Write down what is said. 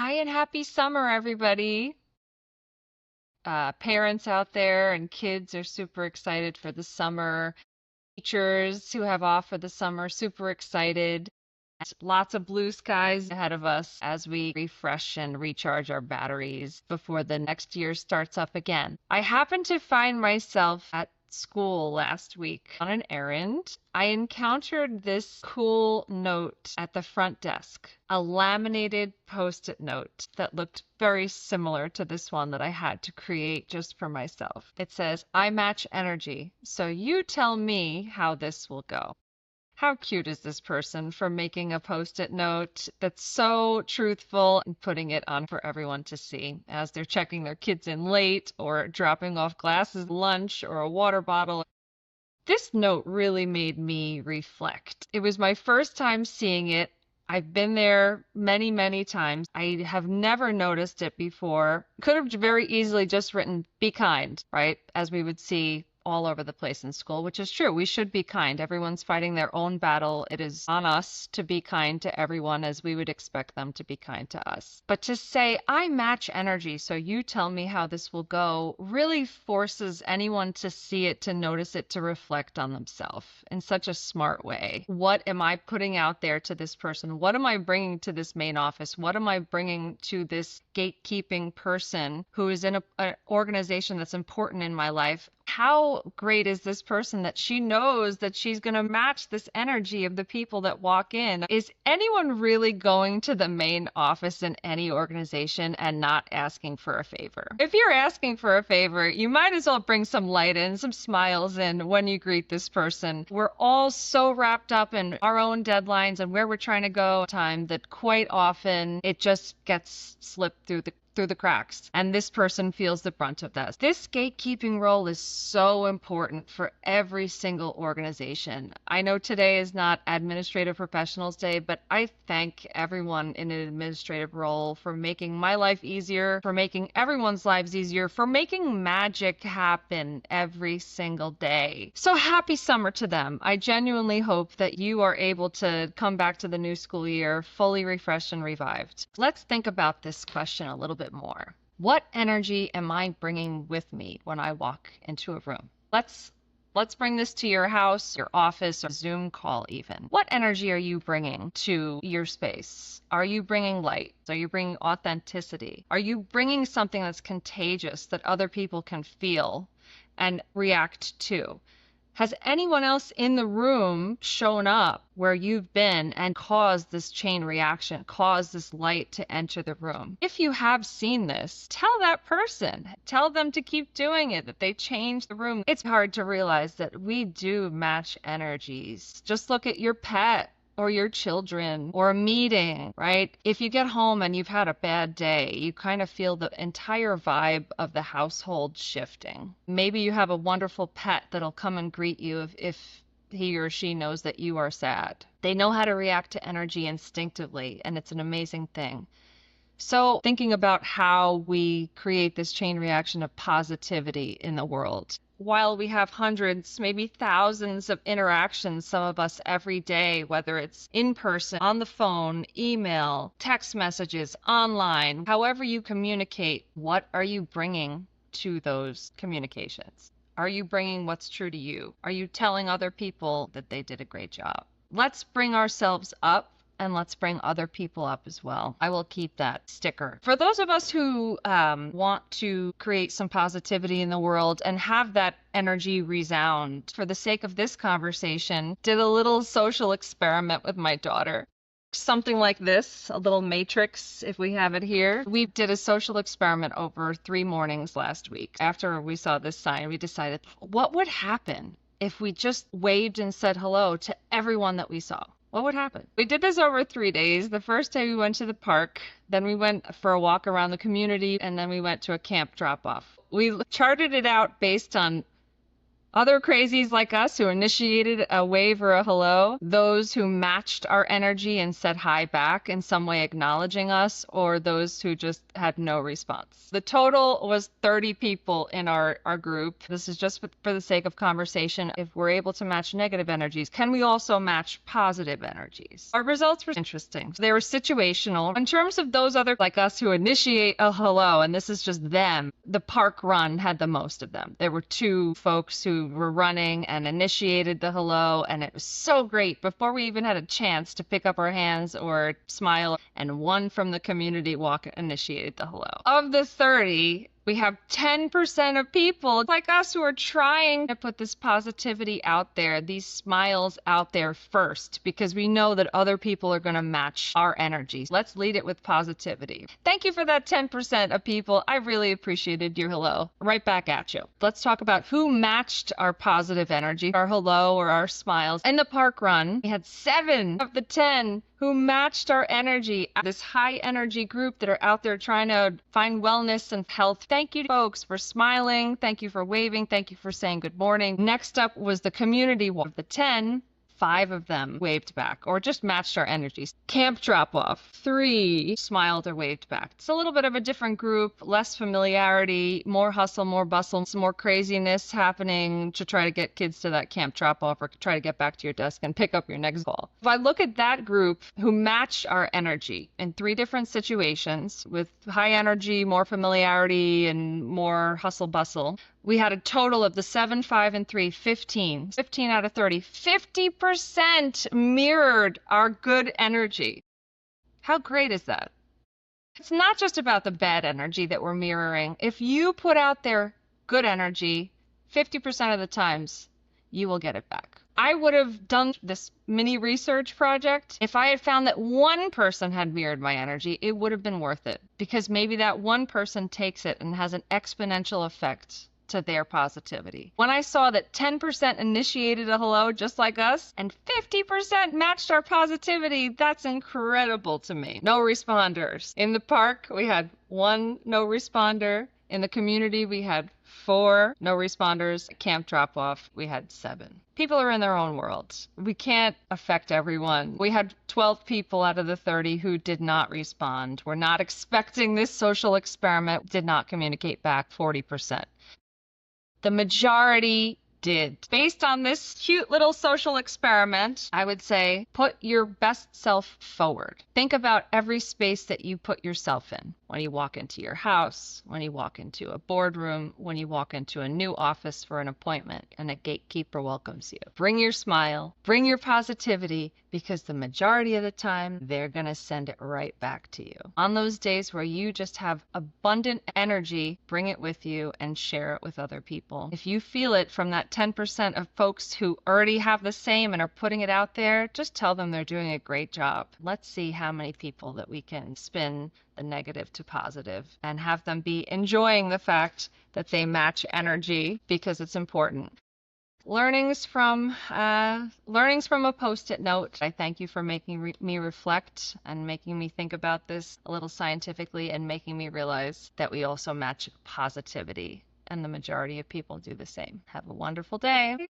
Hi and happy summer, everybody. Parents out there and kids are super excited for the summer. Teachers who have off for the summer, super excited. Lots of blue skies ahead of us as we refresh and recharge our batteries before the next year starts up again. I happened to find myself at school last week on an errand. I encountered this cool note at the front desk, a laminated post-it note that looked very similar to this one that I had to create just for myself. It says, I match energy, so you tell me how this will go. How cute is this person for making a post-it note that's so truthful and putting it on for everyone to see as they're checking their kids in late or dropping off glasses, lunch, or a water bottle. This note really made me reflect. It was my first time seeing it. I've been there many, many times. I have never noticed it before. Could have very easily just written, be kind, right? As we would see all over the place in school, which is true. We should be kind. Everyone's fighting their own battle. It is on us to be kind to everyone as we would expect them to be kind to us. But to say, I match energy, so you tell me how this will go, really forces anyone to see it, to notice it, to reflect on themselves in such a smart way. What am I putting out there to this person? What am I bringing to this main office? What am I bringing to this gatekeeping person who is in an organization that's important in my life? How great is this person that she knows that she's going to match this energy of the people that walk in? Is anyone really going to the main office in any organization and not asking for a favor? If you're asking for a favor, you might as well bring some light in, some smiles in when you greet this person. We're all so wrapped up in our own deadlines and where we're trying to go time that quite often it just gets slipped through the cracks. And this person feels the brunt of that. This gatekeeping role is so important for every single organization. I know today is not Administrative Professionals Day, but I thank everyone in an administrative role for making my life easier, for making everyone's lives easier, for making magic happen every single day. So happy summer to them. I genuinely hope that you are able to come back to the new school year fully refreshed and revived. Let's think about this question a little bit more. What energy am I bringing with me when I walk into a room? Let's bring this to your house, your office, or Zoom call even. What energy are you bringing to your space? Are you bringing light? Are you bringing authenticity? Are you bringing something that's contagious that other people can feel and react to? Has anyone else in the room shown up where you've been and caused this chain reaction, caused this light to enter the room? If you have seen this, tell that person. Tell them to keep doing it, that they change the room. It's hard to realize that we do match energies. Just look at your pet or your children or a meeting, right? If you get home and you've had a bad day, you kind of feel the entire vibe of the household shifting. Maybe you have a wonderful pet that'll come and greet you if he or she knows that you are sad. They know how to react to energy instinctively, and it's an amazing thing. So thinking about how we create this chain reaction of positivity in the world. While we have hundreds, maybe thousands of interactions, some of us every day, whether it's in person, on the phone, email, text messages, online, however you communicate, what are you bringing to those communications? Are you bringing what's true to you? Are you telling other people that they did a great job? Let's bring ourselves up. And let's bring other people up as well. I will keep that sticker. For those of us who want to create some positivity in the world and have that energy resound, for the sake of this conversation, did a little social experiment with my daughter. Something like this, a little matrix, if we have it here. We did a social experiment over 3 mornings last week. After we saw this sign, we decided, what would happen if we just waved and said hello to everyone that we saw? What would happen? We did this over 3 days. The first day we went to the park, then we went for a walk around the community, and then we went to a camp drop-off. We charted it out based on Other crazies like us who initiated a wave or a hello, those who matched our energy and said hi back in some way acknowledging us, or those who just had no response. The total was 30 people in our group. This is just for the sake of conversation. If we're able to match negative energies, can we also match positive energies? Our results were interesting. They were situational. In terms of those other like us who initiate a hello, and this is just them, the park run had the most of them. There were two folks who were running and initiated the hello, and it was so great before we even had a chance to pick up our hands or smile, and one from the community walk initiated the hello. Of the 30, we have 10% of people like us who are trying to put this positivity out there, these smiles out there first, because we know that other people are going to match our energy. Let's lead it with positivity. Thank you for that 10% of people. I really appreciated your hello. Right back at you. Let's talk about who matched our positive energy, our hello or our smiles. In the park run, we had 7 of the 10 who matched our energy. This high energy group that are out there trying to find wellness and health. Thank you, folks, for smiling. Thank you for waving. Thank you for saying good morning. Next up was the community walk. Of the 10, 5 of them waved back or just matched our energies. Camp drop-off, 3 smiled or waved back. It's a little bit of a different group, less familiarity, more hustle, more bustle, some more craziness happening to try to get kids to that camp drop-off or try to get back to your desk and pick up your next call. If I look at that group who matched our energy in 3 different situations with high energy, more familiarity, and more hustle bustle, we had a total of the 7, 5, and 3, 15. 15 out of 30. 50% mirrored our good energy. How great is that? It's not just about the bad energy that we're mirroring. If you put out there good energy, 50% of the times, you will get it back. I would have done this mini research project. If I had found that one person had mirrored my energy, it would have been worth it, because maybe that one person takes it and has an exponential effect to their positivity. When I saw that 10% initiated a hello just like us and 50% matched our positivity, that's incredible to me. No responders. In the park, we had 1 no responder. In the community, we had 4 no responders. Camp drop-off, we had 7. People are in their own worlds. We can't affect everyone. We had 12 people out of the 30 who did not respond. We're not expecting this social experiment. Did not communicate back, 40%. The majority did. Based on this cute little social experiment, I would say put your best self forward. Think about every space that you put yourself in. When you walk into your house, when you walk into a boardroom, when you walk into a new office for an appointment and a gatekeeper welcomes you. Bring your smile, bring your positivity, because the majority of the time, they're going to send it right back to you. On those days where you just have abundant energy, bring it with you and share it with other people. If you feel it from that 10% of folks who already have the same and are putting it out there, just tell them they're doing a great job. Let's see how many people that we can spin the negative to positive and have them be enjoying the fact that they match energy, because it's important. Learnings from a Post-it note. I thank you for making me reflect and making me think about this a little scientifically and making me realize that we also match positivity, and the majority of people do the same. Have a wonderful day.